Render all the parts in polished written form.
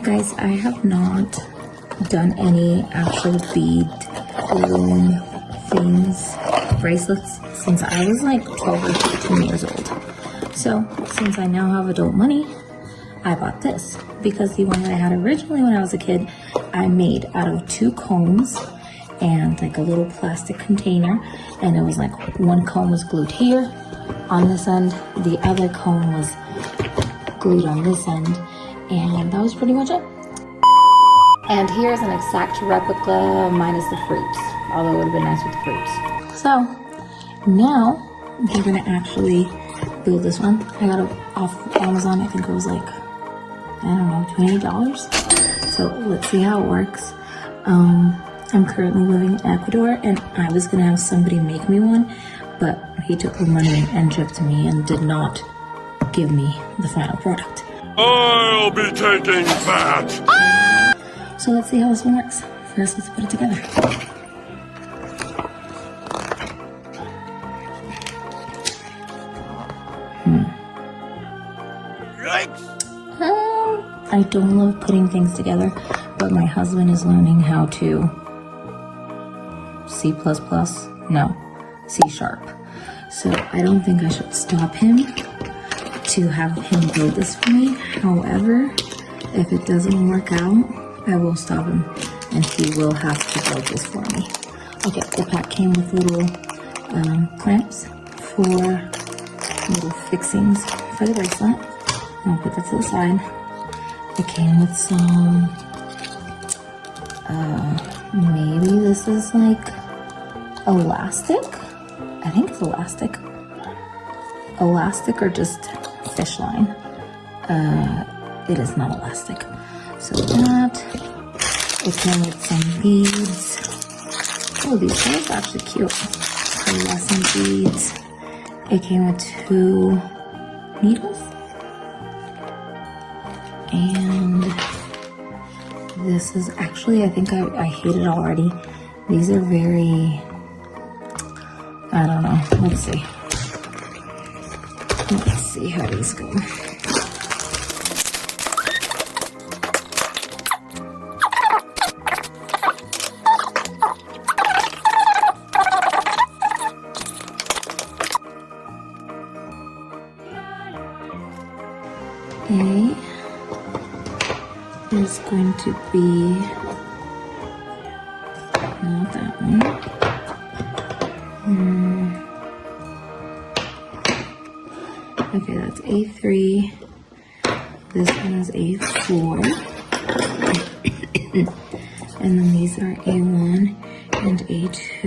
Guys, I have not done any actual bead loom things, bracelets, since I was like 12 or 13 years old. So since I now have adult money, I bought this because the one that I had originally when I was a kid, I made out of 2 combs and like a little plastic container, and it was like one comb was glued here on this end, the other comb was glued on this end, and that was pretty much it. And here's an exact replica minus the fruits, although it would have been nice with the fruits. So now we're gonna actually build this one. I got it off Amazon. I think it was like, I don't know, $28. So let's see how it works. I'm currently living in Ecuador, and I was gonna have somebody make me one, but he took the money and shipped me and did not give me the final product. I'll be taking that! So let's see how this one works. First, let's put it together. I don't love putting things together, but my husband is learning how to C++, no, C#. So I don't think I should stop him to have him build this for me. However, if it doesn't work out, I will stop him and he will have to build this for me. Okay, the pack came with little clamps for little fixings for the bracelet. I'll put that to the side. It came with some, maybe this is like elastic. I think it's elastic. Elastic or just fish line. It is not elastic. So that, it came with some beads. Oh, these are actually cute. Fluorescent beads. It came with 2 needles. And this is actually, I think I hate it already. These are very, I don't know. Let's see. Let's see how these go. A is going to be not that one. Okay, that's A3. This one is A4. And then these are A1 and A2.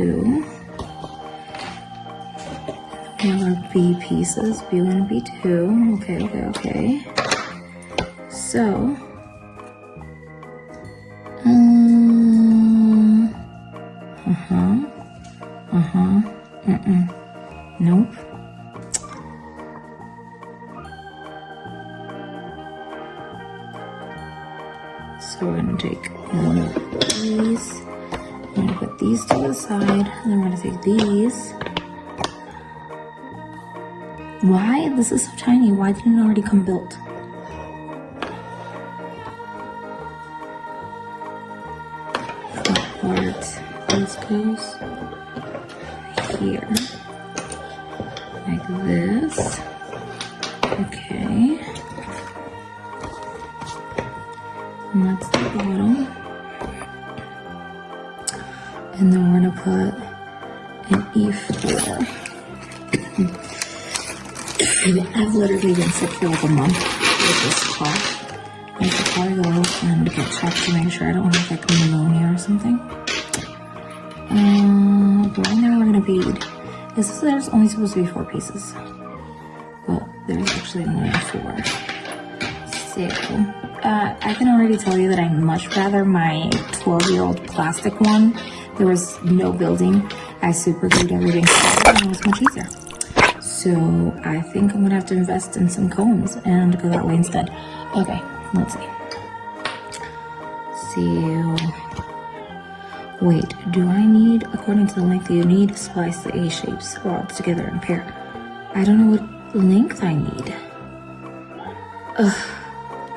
We have our B pieces, B1 and B2. Okay. So, nope. So we're gonna take one of these, I'm gonna put these to the side, and then we're gonna take these. Why? This is so tiny. Why didn't it already come built? This goes here, like this. Okay, and that's the bottom. And then we're gonna put an E4. I've literally been sick for like a month with this cough. I should probably go and get checked to make sure I don't have like pneumonia or something. But right now we're gonna bead. There's only supposed to be 4 pieces. Well, there's actually only 4. So, I can already tell you that I much rather my 12-year-old plastic one. There was no building. I super glued everything together and it was much easier. So I think I'm gonna have to invest in some combs and go that way instead. Okay, let's see. Wait, do I need, according to the length you need to splice the A shapes rods together and pair? I don't know what length I need. Ugh.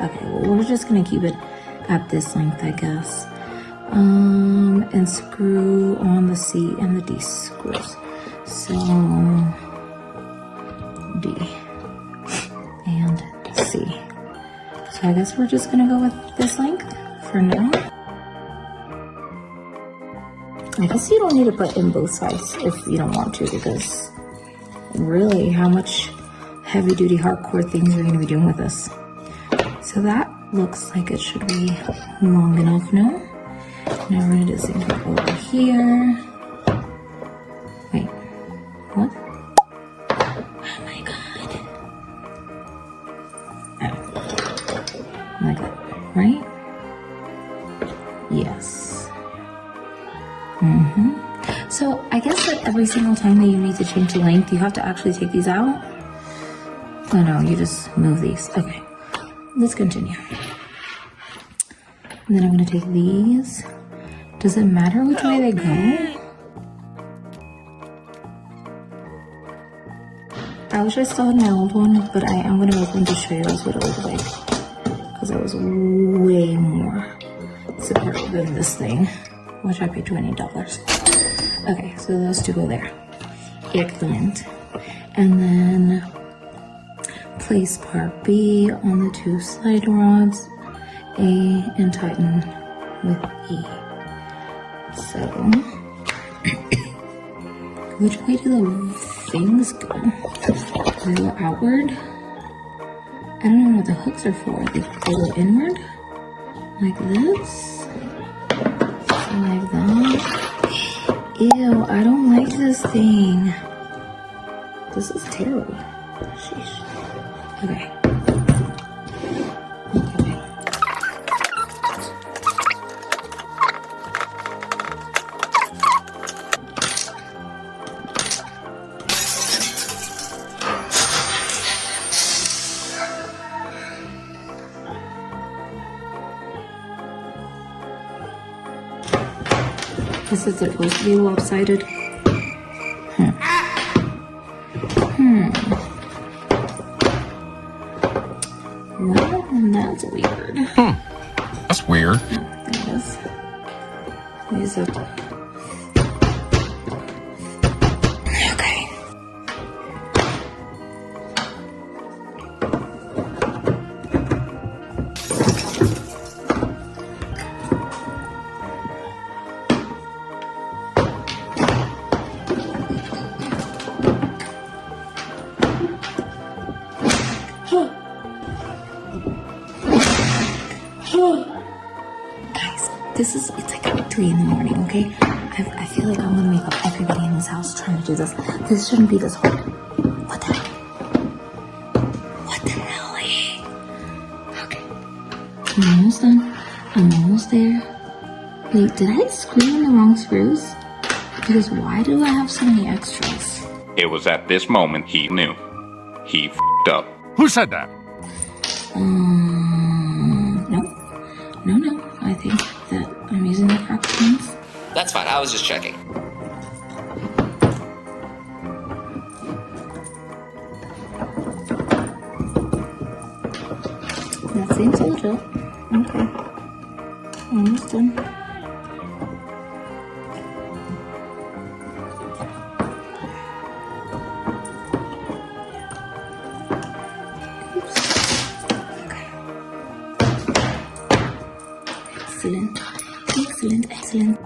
Okay, well, we're just gonna keep it at this length, I guess. And screw on the C and the D screws. So D and C. So I guess we're just gonna go with this length for now. I guess you don't need to put in both sides if you don't want to, because really, how much heavy duty hardcore things are you gonna be doing with this? So that looks like it should be long enough now. Now we're gonna do the same thing over here. Wait, what? Oh my god. Oh. Like that, right? Yes. So I guess that every single time that you need to change the length, you have to actually take these out. Oh no, you just move these. Okay, let's continue. And then I'm gonna take these. Does it matter which way they go? I wish I still had my old one, but I am gonna make one to show you guys what it looked like. Because it was way more superb than this thing, which I paid $20. Okay, so those two go there. Excellent. And then place part B on the two slide rods, A, and tighten with E. So, which way do the things go? Do they go outward? I don't know what the hooks are for. They go inward? Like this? Like that? Ew, I don't like this thing. This is terrible. Sheesh. Okay. This is supposed to be lopsided. Well, that's weird. That's weird. Oh, there it is. Use it. Okay. Guys, it's like 3 in the morning, okay? I feel like I'm gonna make up everybody in this house trying to do this. This shouldn't be this hard. What the hell? What the hell? Okay. I'm almost done. I'm almost there. Wait, did I screw in the wrong screws? Because why do I have so many extras? It was at this moment he knew. He f***ed up. Who said that? No. I think that I'm using the correct ones. That's fine, I was just checking. That seems legit. Okay. Almost done. Excellent.